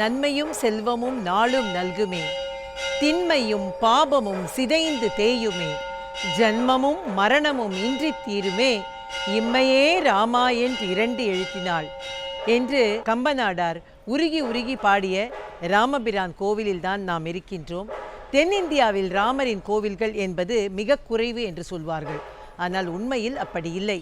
நன்மையும் செல்வமும் நாளும் நல்குமே, திண்மையும் பாபமும் சிதைந்து தேயுமே, ஜன்மமும் மரணமும் இன்றி தீருமே, இம்மையே ராமா என்று 2 எழுத்தினாள் என்று கம்பநாடார் உருகி உருகி பாடிய ராமபிரான் கோவிலில்தான் நாம் இருக்கின்றோம். தென்னிந்தியாவில் ராமரின் கோவில்கள் என்பது மிக குறைவு என்று சொல்வார்கள். ஆனால் உண்மையில் அப்படி இல்லை.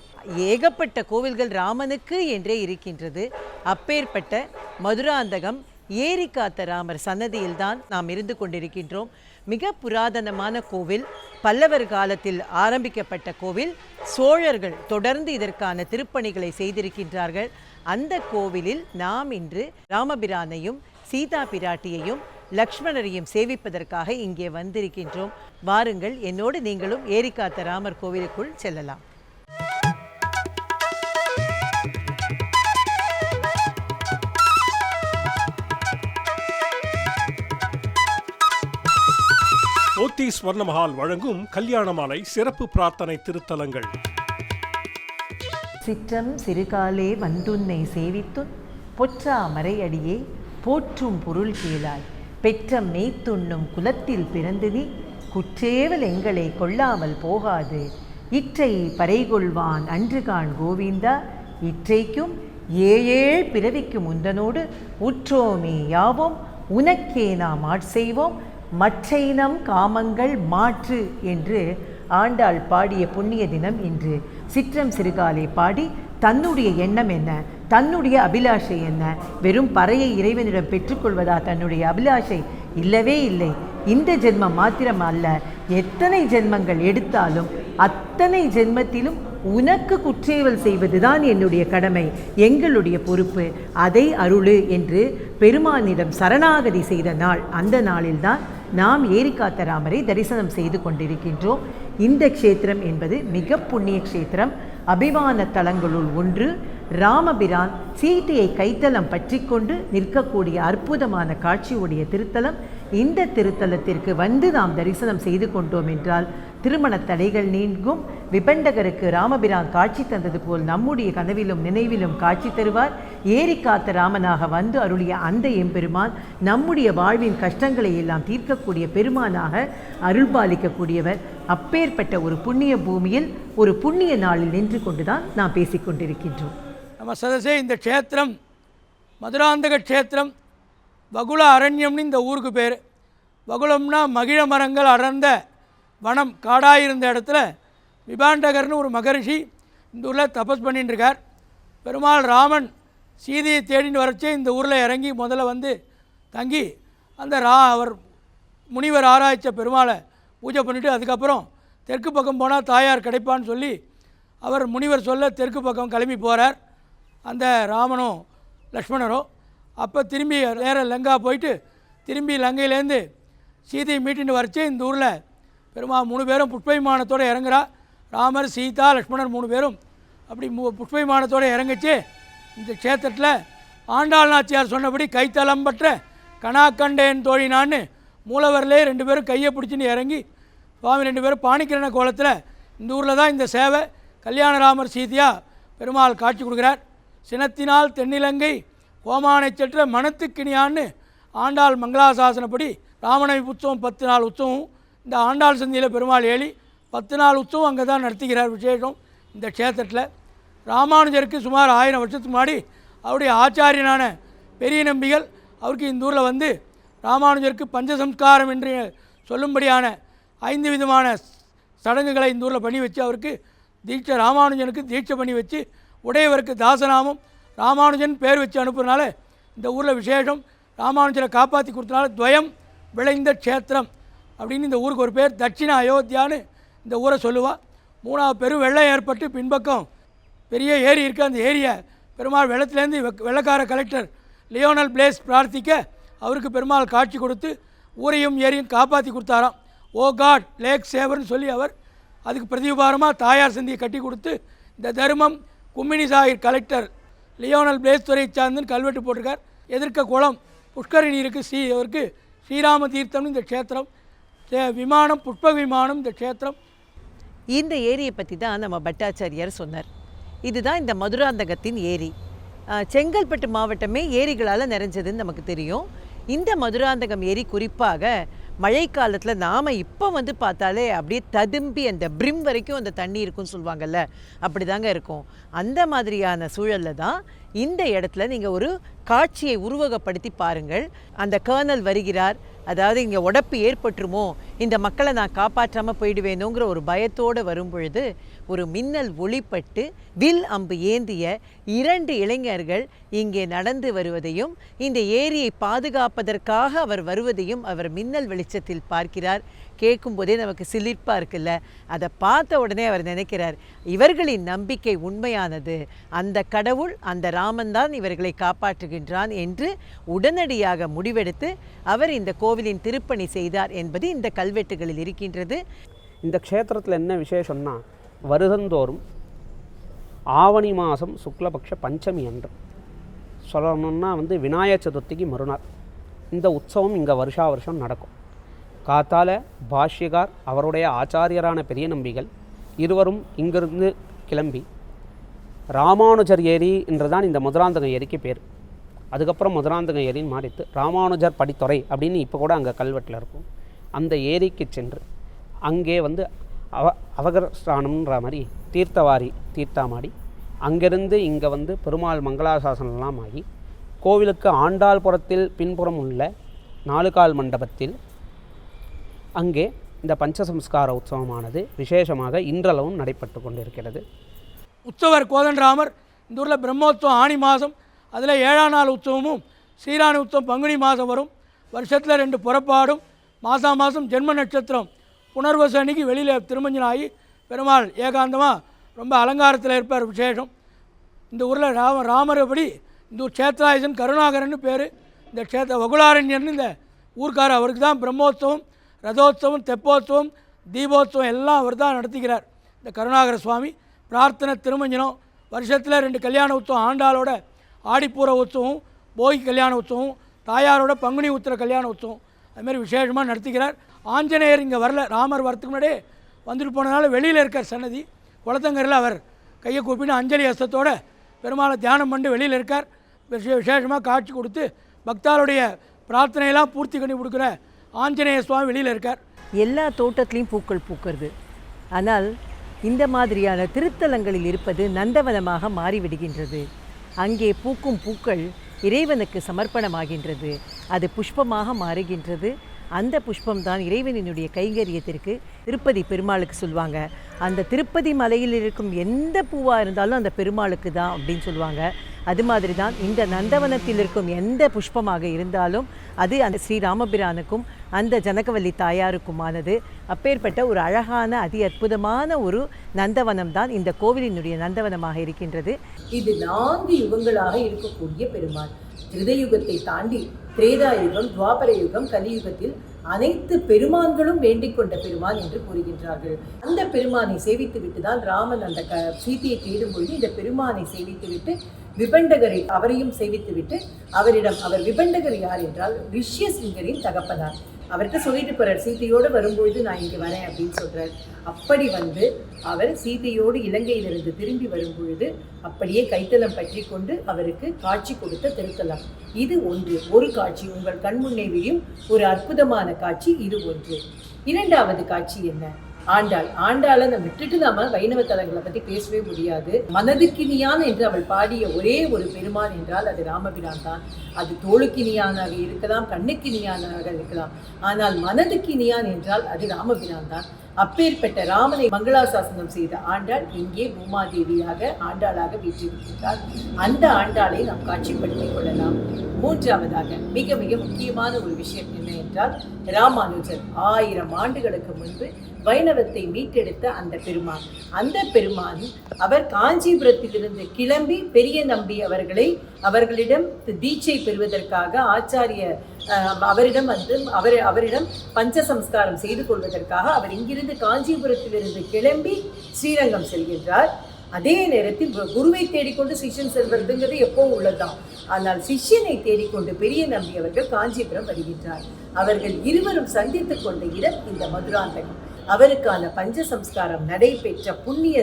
ஏகப்பட்ட கோவில்கள் ராமனுக்கு என்றே இருக்கின்றது. அப்பேற்பட்ட மதுராந்தகம் ஏரி காத்த ராமர் சன்னதியில்தான் நாம் இருந்து கொண்டிருக்கின்றோம். மிக புராதனமான கோவில், பல்லவர் காலத்தில் ஆரம்பிக்கப்பட்ட கோவில். சோழர்கள் தொடர்ந்து இதற்கான திருப்பணிகளை செய்திருக்கின்றார்கள். அந்த கோவிலில் நாம் இன்று ராமபிரானையும் சீதா பிராட்டியையும் லக்ஷ்மணரையும் சேவிப்பதற்காக இங்கே வந்திருக்கின்றோம். வாருங்கள், என்னோடு நீங்களும் ஏரிக்காத்த ராமர் கோவிலுக்குள் செல்லலாம். போத்தி ஸ்வர்ணமஹால் வழங்கும் கல்யாணமாலை சிறப்பு பிரார்த்தனை திருத்தலங்கள். சிற்றம் சிறுகாலே வந்துன்னை சேவித்துன் பொற்றா மறையடியே போற்றும் பொருள் கேளாய், பெற்றம் மேய்த்துண்ணும் குலத்தில் பிறந்து நீ குற்றேவல் எங்களை கொள்ளாமல் போகாது, இற்றை பறைகொள்வான் அன்றுகான் கோவிந்தா, இற்றைக்கும் ஏழேழ் பிறவிக்கும் உந்தனோடு உற்றோமே யாவோம், உனக்கே நாம் ஆட்செய்வோம், மற்றையினம் காமங்கள் மாற்று என்று ஆண்டாள் பாடிய புண்ணிய தினம் இன்று. சிற்றம் சிறுகாலே பாடி தன்னுடைய எண்ணம் என்ன, தன்னுடைய அபிலாஷை என்ன? வெறும் பறையை இறைவனிடம் பெற்றுக்கொள்வதா தன்னுடைய அபிலாஷை? இல்லவே இல்லை. இந்த ஜென்மம் மாத்திரம் அல்ல, எத்தனை ஜென்மங்கள் எடுத்தாலும் அத்தனை ஜென்மத்திலும் உனக்கு குற்றேவல் செய்வதுதான் என்னுடைய கடமை, எங்களுடைய பொறுப்பு, அதை அருளு என்று பெருமானிடம் சரணாகதி செய்த நாள். அந்த நாளில்தான் நாம் ஏரிக்காத்த ராமரை தரிசனம் செய்து கொண்டிருக்கின்றோம். இந்த க்ஷேத்திரம் என்பது மிக புண்ணிய க்ஷேத்திரம். அபிமான தலங்களுள் ஒன்று. ராமபிரான் சீதையை கைத்தலம் பற்றி கொண்டு நிற்கக்கூடிய அற்புதமான காட்சியுடைய திருத்தலம். இந்த திருத்தலத்திற்கு வந்து நாம் தரிசனம் செய்து கொண்டோம் என்றால் திருமண தடைகள் நீங்கும். விபண்டகருக்கு ராமபிரான் காட்சி தந்தது போல் நம்முடைய கனவிலும் நினைவிலும் காட்சி தருவார். ஏரிக்காத்த ராமனாக வந்து அருளிய அந்த எம்பெருமான் நம்முடைய வாழ்வின் கஷ்டங்களை எல்லாம் தீர்க்கக்கூடிய பெருமானாக அருள்பாலிக்கக்கூடியவர். அப்பேற்பட்ட ஒரு புண்ணிய பூமியில் ஒரு புண்ணிய நாளில் நின்று கொண்டுதான் நாம் பேசிக்கொண்டிருக்கின்றோம். நம்ம சதசே இந்த க்ஷேத்திரம் மதுராந்தக க்ஷேத்திரம். வகுள அரண்யம்னு இந்த ஊருக்கு பேர். வகுளம்னா மகிழ மரங்கள் அடர்ந்த வனம், காடாயிருந்த இடத்துல விபாண்டகர்னு ஒரு மகரிஷி இந்த ஊரில் தபஸ் பண்ணிட்டு இருக்கார். பெருமாள் ராமன் சீதையை தேடின்னு வரச்சே இந்த ஊரில் இறங்கி முதல்ல வந்து தங்கி அந்த அவர் முனிவர் ஆராய்ச்ச பெருமாளை பூஜை பண்ணிவிட்டு அதுக்கப்புறம் தெற்கு பக்கம் போனால் தாயார் கிடைப்பான்னு சொல்லி அவர் முனிவர் சொல்ல தெற்கு பக்கம் கிளம்பி போகிறார் அந்த ராமனும் லக்ஷ்மணரும். அப்போ திரும்பி நேராக லங்கா போயிட்டு திரும்பி லங்கையிலேருந்து சீதையை மீட்டின்னு வரச்சே இந்த ஊரில் பெருமாள் 3 பேரும் புஷ்ப விமானத்தோடு இறங்குறா. ராமர், சீதா, லக்ஷ்மணர் 3 பேரும் அப்படி புஷ்ப விமானத்தோடு இறங்கிச்சு. இந்த க்ஷேத்திரத்தில் ஆண்டாள் நாச்சியார் சொன்னபடி கைத்தலம் பற்ற கணாக்கண்டேன் தோழினான்னு மூலவரிலே 2 பேரும் கையை பிடிச்சின்னு இறங்கி சுவாமி 2 பேரும் பாணிக்கிரண கோலத்தில் இந்த ஊரில் தான் இந்த சேவை. கல்யாணராமர் சீதையா பெருமாள் காட்சி கொடுக்குறார். சினத்தினால் தென்னிலங்கை கோமானை செற்ற மனத்துக்கிணியான்னு ஆண்டாள் மங்களாசாசனப்படி ராமநவமி உற்சவம் 10 நாள் உற்சவம் இந்த ஆண்டாள் சந்தியில் பெருமாள் ஏழி 10 நாள் உற்சவம் அங்கே தான் நடத்துகிறார். விசேஷம் இந்த க்ஷேத்திரத்தில் ராமானுஜருக்கு சுமார் 1000 வருஷத்துக்கு முன்னாடி அவருடைய ஆச்சாரியனான பெரிய நம்பிகள் அவருக்கு இந்த ஊரில் வந்து ராமானுஜருக்கு பஞ்சசம்ஸ்காரம் என்று சொல்லும்படியான 5 விதமான சடங்குகளை இந்த ஊரில் பண்ணி வச்சு அவருக்கு தீட்சை, ராமானுஜனுக்கு தீட்சை பண்ணி வச்சு உடையவருக்கு தாசநாமம் ராமானுஜன் பேர் வச்சு அனுப்புறதுனால இந்த ஊரில் விசேஷம். ராமானுஜரை காப்பாற்றி கொடுத்தனால துவயம் விளைந்த க்ஷேத்திரம் அப்படின்னு இந்த ஊருக்கு ஒரு பேர். தட்சிண அயோத்தியான்னு இந்த ஊரை சொல்லுவாள். 3வது பெரும் வெள்ளம் ஏற்பட்டு பின்பக்கம் பெரிய ஏரி இருக்குது. அந்த ஏரியை பெருமாள் வெள்ளத்துலேருந்து வெள்ளக்கார கலெக்டர் லியோனல் பிளேஸ் பிரார்த்திக்க அவருக்கு பெருமாள் காட்சி கொடுத்து ஊரையும் ஏரியும் காப்பாற்றி கொடுத்தாராம். ஓ காட் லேக் சேவர்னு சொல்லி அவர் அதுக்கு பிரதிபாரமாக தாயார் சந்தியை கட்டி கொடுத்து இந்த தர்மம் கும்மினி சாகர் கலெக்டர் லியோனல் பிளேஸ் துறை சார்ந்துன்னு கல்வெட்டு போட்டிருக்கார். எதிர்க்க குளம் புஷ்கரிணி இருக்குது. அவருக்கு ஸ்ரீராம தீர்த்தம்னு இந்த க்ஷேத்திரம். விமானம் புஷ்ப விமானம் இந்த க்ஷேத்திரம். இந்த ஏரியை பற்றி தான் நம்ம பட்டாச்சாரியார் சொன்னார். இதுதான் இந்த மதுராந்தகத்தின் ஏரி. செங்கல்பட்டு மாவட்டமே ஏரிகளால் நிறைஞ்சதுன்னு நமக்கு தெரியும். இந்த மதுராந்தகம் ஏரி குறிப்பாக மழைக்காலத்தில் நாம் இப்போ வந்து பார்த்தாலே அப்படியே ததும்பி அந்த பிரிம் வரைக்கும் அந்த தண்ணி இருக்குன்னு சொல்லுவாங்கள்ல, அப்படி தாங்க இருக்கும். அந்த மாதிரியான சூழலில் தான் இந்த இடத்துல நீங்கள் ஒரு காட்சியை உருவகப்படுத்தி பாருங்கள். அந்த கர்னல் வருகிறார், அதாவது இங்கே உடப்பு ஏற்பட்டுருமோ, இந்த மக்களை நான் காப்பாற்றாமல் போயிடுவேணுங்கிற ஒரு பயத்தோடு வரும் பொழுது ஒரு மின்னல் ஒளிப்பட்டு வில் அம்பு ஏந்திய 2 இளைஞர்கள் இங்கே நடந்து வருவதையும் இந்த ஏரியை பாதுகாப்பதற்காக அவர் வருவதையும் அவர் மின்னல் வெளிச்சத்தில் பார்க்கிறார். கேட்கும்போதே நமக்கு சிலிர்ப்பாக இருக்குல்ல. அதை பார்த்த உடனே அவர் நினைக்கிறார், இவர்களின் நம்பிக்கை உண்மையானது, அந்த கடவுள் அந்த ராமன் தான் இவர்களை காப்பாற்றுகின்றான் என்று உடனடியாக முடிவெடுத்து அவர் இந்த கோவிலின் திருப்பணி செய்தார் என்பது இந்த கல்வெட்டுகளில் இருக்கின்றது. இந்த க்ஷேத்திரத்தில் என்ன விசேஷம்னா, வருடந்தோறும் ஆவணி மாதம் சுக்லபக்ஷ பஞ்சமி அன்று, சொல்லணும்னா வந்து விநாயகர் சதுர்த்திக்கு மறுநாள் இந்த உற்சவம் இங்கே வருஷா வருஷம் நடக்கும். காத்தால பாஷ்யகார் அவருடைய ஆச்சாரியரான பெரிய நம்பிகள் இருவரும் இங்கிருந்து கிளம்பி ராமானுஜர் ஏரி என்றுதான் இந்த மதுராந்தகம் ஏரிக்கு பேர். அதுக்கப்புறம் மதுராந்தகம் ஏரின்னு மாறித்து ராமானுஜர் படித்துறை அப்படின்னு இப்போ கூட அங்கே கல்வெட்டில் இருக்கும். அந்த ஏரிக்கு சென்று அங்கே வந்து அவகரஸ்தானம்ன்ற மாதிரி தீர்த்தமாடி அங்கிருந்து இங்கே வந்து பெருமாள் மங்களாசாசனம்லாம் ஆகி கோவிலுக்கு ஆண்டாள்புரத்தில் பின்புறம் உள்ள 4 கால் மண்டபத்தில் அங்கே இந்த பஞ்சசம்ஸ்கார உற்சவமானது விசேஷமாக இன்றளவும் நடைபெற்று கொண்டிருக்கிறது. உற்சவர் கோதண்டராமர் இந்த ஊரில் பிரம்மோற்சவம் ஆணி மாதம், அதில் 7ஆம் நாள் உற்சவமும் ஸ்ரீராணி உற்சவம் பங்குனி மாதம் வரும். வருஷத்தில் 2 புறப்பாடும். மாதம் ஜென்ம நட்சத்திரம் புனர்வசு அன்னைக்கு வெளியில் திருமஞ்சனாகி பெருமாள் ஏகாந்தமாக ரொம்ப அலங்காரத்தில் இருப்பார். விசேஷம் இந்த ஊரில் ராமர் எப்படி இந்த ஊர் க்ஷேத்ராயுதன் கருணாகரன்னு பேர். இந்த க்ஷேத்திர வகுலாரண்யர்னு இந்த ஊர்க்காரர், அவருக்கு தான் பிரம்மோற்சவம், ரதோத்சவம், தெப்போத்சவம், தீபோத்சவம் எல்லாம் அவர் தான் நடத்திக்கிறார். இந்த கருணாகர சுவாமி பிரார்த்தனை திருமஞ்சனம், வருஷத்தில் 2 கல்யாண உற்சவம், ஆண்டாளோட ஆடிப்பூர உற்சவம், போகி கல்யாண உற்சவம், தாயாரோட பங்குனி உத்திர கல்யாண உற்சவம், அதுமாதிரி விசேஷமாக நடத்திக்கிறார். ஆஞ்சநேயர் இங்கே வரல, ராமர் வரத்துக்கு முன்னாடியே வந்துட்டு போனதுனால வெளியில் இருக்கார் சன்னதி. குளத்தங்கரில் அவர் கையை கூப்பிட்டு அஞ்சலி அஸ்தத்தோடு பெருமாளை தியானம் பண்ணி வெளியில் இருக்கார். விசேஷமாக காட்சி கொடுத்து பக்தாளுடைய பிரார்த்தனையெல்லாம் பூர்த்தி பண்ணி கொடுக்குற ஆஞ்சநேய சுவாமி வெளியில் இருக்கார். எல்லா தோட்டத்திலையும் பூக்கள் பூக்கிறது, ஆனால் இந்த மாதிரியான திருத்தலங்களில் இருப்பது நந்தவனமாக மாறிவிடுகின்றது. அங்கே பூக்கும் பூக்கள் இறைவனுக்கு சமர்ப்பணமாகின்றது, அது புஷ்பமாக மாறுகின்றது. அந்த புஷ்பம்தான் இறைவனினுடைய கைங்கரியத்திற்கு திருப்பதி பெருமாளுக்கு சொல்லுவாங்க. அந்த திருப்பதி மலையில் இருக்கும் எந்த பூவாக இருந்தாலும் அந்த பெருமாளுக்கு தான் அப்படின்னு சொல்லுவாங்க. அது மாதிரி தான் இந்த நந்தவனத்தில் இருக்கும் எந்த புஷ்பமாக இருந்தாலும் அது அந்த ஸ்ரீராமபிரானுக்கும் அந்த ஜனகவல்லி தாயாருக்குமானது. அப்பேற்பட்ட ஒரு அழகான அதி அற்புதமான ஒரு நந்தவனம் தான் இந்த கோவிலினுடைய நந்தவனமாக இருக்கின்றது. இது 4 யுகங்களாக இருக்கக்கூடிய பெருமாள். திருதயுகத்தை தாண்டி திரேதாயுகம், துவாபர யுகம், கலியுகத்தில் அனைத்து பெருமான்களும் வேண்டிக் கொண்ட பெருமான் என்று கூறுகின்றார்கள். அந்த பெருமானை சேவித்து விட்டு தான் ராமன் அந்த சீதையை தேடும்பொழுது இந்த பெருமானை சேவித்து விட்டு விபண்டகரை அவரையும் சேவித்துவிட்டு அவர் விபண்டகர் யார் என்றால் ரிஷ்யசிங்கரின் தகப்பனார். அவர்கிட்ட சொல்லிட்டு போறார், சீதையோடு வரும்பொழுது நான் இங்கே வரேன் அப்படின்னு சொல்றார். அப்படி வந்து அவர் சீதையோடு இலங்கையிலிருந்து திரும்பி வரும்பொழுது அப்படியே கைத்தலம் பற்றி கொண்டு அவருக்கு காட்சி கொடுத்த திருத்தலம் இது ஒரு காட்சி உங்கள் கண்முன்னே விழியும் ஒரு அற்புதமான காட்சி இது ஒன்று. 2வது காட்சி என்ன? ஆண்டாளை நம்ம விட்டுட்டு நாம வைணவ தலங்களை பத்தி பேசவே முடியாது. மனதுக்கினியான் என்று அவள் பாடிய ஒரே ஒரு பெருமான் என்றால் அது ராமபிரான் தான். அது தோளுக்கினியானாக இருக்கலாம், கண்ணுக்கினியானாக இருக்கலாம், ஆனால் மனதுக்கினியான் என்றால் அது ராமபிரான் தான். அப்பேற்பட்ட ராமனை மங்களாசாசனம் செய்த ஆண்டாள் இங்கே பூமாதேவியாக ஆண்டாளாக வீற்றிருக்கின்றார். அந்த ஆண்டாளை நாம் காட்சிப்படுத்திக் கொள்ளலாம். 3வதாக மிக மிக முக்கியமான ஒரு விஷயம் என்ன என்றால், ராமானுஜர் 1000 ஆண்டுகளுக்கு முன்பு வைணவத்தை மீட்டெடுத்த அந்த பெருமான் அவர் காஞ்சிபுரத்திலிருந்து கிளம்பி பெரிய நம்பி அவர்களிடம் தீட்சை பெறுவதற்காக அவரிடம் பஞ்சசம்ஸ்காரம் செய்து கொள்வதற்காக அவர் இங்கிருந்து காஞ்சிபுரத்திலிருந்து கிளம்பி ஸ்ரீரங்கம் செல்கின்றார். அதே நேரத்தில் குருவை தேடிக்கொண்டு சிஷ்யன் செல்வதுங்கிறது எப்பவும் உள்ளதுதான். ஆனால் சிஷ்யனை தேடிக்கொண்டு பெரிய நம்பி அவர்கள் காஞ்சிபுரம் வருகின்றார். அவர்கள் இருவரும் சந்தித்துக் கொண்ட இடம் இந்த மதுராந்தகம். அவருக்கான பஞ்சசம்ஸ்காரம் நடைபெற்ற புண்ணிய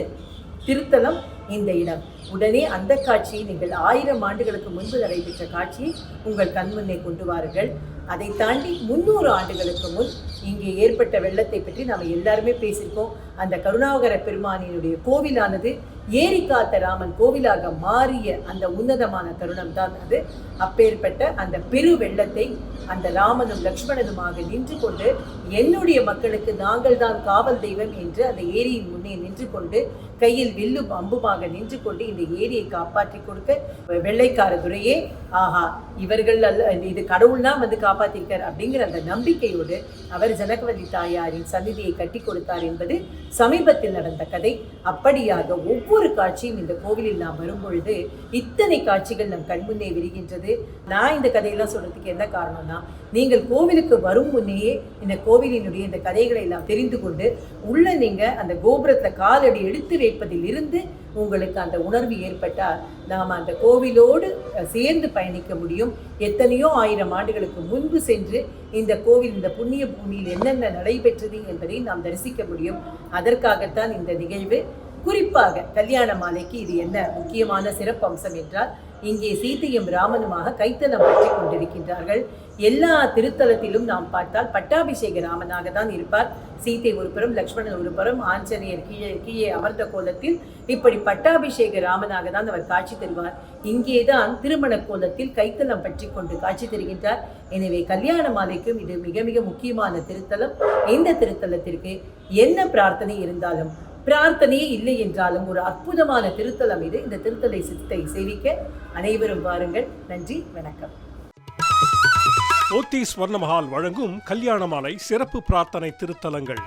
திருத்தலம் இந்த இடம். உடனே அந்த காட்சியை நீங்கள் 1000 ஆண்டுகளுக்கு முன்பு நடைபெற்ற காட்சியை உங்கள் கண்முன்னே கொண்டு வாருங்கள். அதை தாண்டி 300 ஆண்டுகளுக்கு முன் இங்கே ஏற்பட்ட வெள்ளத்தை பற்றி நாம் எல்லாருமே பேசியிருக்கோம். அந்த கருணாகர பெருமானினுடைய கோவிலானது ஏரி காத்த ராமன் கோவிலாக மாறிய அந்த உன்னதமான தருணம் தான் அது. அப்பேற்பட்ட அந்த பெரு வெள்ளத்தை அந்த ராமனும் லக்ஷ்மணனுமாக நின்று கொண்டு என்னுடைய மக்களுக்கு நாங்கள் தான் காவல் தெய்வம் என்று அந்த ஏரியின் முன்னே நின்று கொண்டு கையில் வில்லும் அம்புமாக நின்று கொண்டு இந்த ஏரியை காப்பாற்றி கொடுக்க வெள்ளைக்கார துரையே, ஆஹா இவர்கள் அல்ல, இது கடவுள்னா வந்து காப்பாற்றிருக்கார் அப்படிங்கிற அந்த நம்பிக்கையோடு அவர் ஜனகவதி தாயாரின் சந்நிதியை கட்டி கொடுத்தார் என்பது சமீபத்தில் நடந்த கதை. அப்படியாக ஒவ்வொரு காட்சியும் இந்த கோவிலில் நாம் வரும்பொழுது இத்தனை காட்சிகள் நம் கண்முன்னே விரிகின்றது. நான் இந்த கதையெல்லாம் சொல்றதுக்கு என்ன காரணம்னா, நீங்கள் கோவிலுக்கு வரும் முன்னையே இந்த கோவிலினுடைய இந்த கதைகளை எல்லாம் தெரிந்து கொண்டு உள்ள நீங்க அந்த கோபுரத்துல காலடி எடுத்து வைப்பதில் இருந்து உங்களுக்கு அந்த உணர்வு ஏற்பட்டால் நாம் அந்த கோவிலோடு சேர்ந்து பயணிக்க முடியும். எத்தனையோ 1000 ஆண்டுகளுக்கு முன்பு சென்று இந்த கோவில், இந்த புண்ணிய பூமியில் என்னென்ன நடைபெற்றது என்பதை நாம் தரிசிக்க முடியும். அதற்காகத்தான் இந்த நிகழ்வு. குறிப்பாக கல்யாண மாலைக்கு இது என்ன முக்கியமான சிறப்பு அம்சம் என்றால், இங்கே சீதையும் ராமனுமாக கைத்தலம் பற்றி கொண்டிருக்கின்றார்கள். எல்லா திருத்தலத்திலும் நாம் பார்த்தால் பட்டாபிஷேக ராமனாக தான் இருப்பார். சீதை ஒரு புறம், லக்ஷ்மணன் ஒரு புறம், ஆஞ்சநேயர் கீழே அமர்ந்த கோலத்தில் இப்படி பட்டாபிஷேக ராமனாக தான் அவர் காட்சி தருவார். இங்கேதான் திருமண கோலத்தில் கைத்தலம் பற்றி கொண்டு காட்சி தருகின்றார். எனவே கல்யாண மாலைக்கும் இது மிக மிக முக்கியமான திருத்தலம். இந்த திருத்தலத்திற்கு என்ன பிரார்த்தனை இருந்தாலும், பிரார்த்தனையே இல்லை என்றாலும் ஒரு அற்புதமான திருத்தலம் இது. இந்த திருத்தலை சித்தை சேவிக்க அனைவரும் வாருங்கள். நன்றி, வணக்கம். போத்தீஸ் ஸ்வர்ண மஹால் வழங்கும் கல்யாண மாலை சிறப்பு பிரார்த்தனை திருத்தலங்கள்.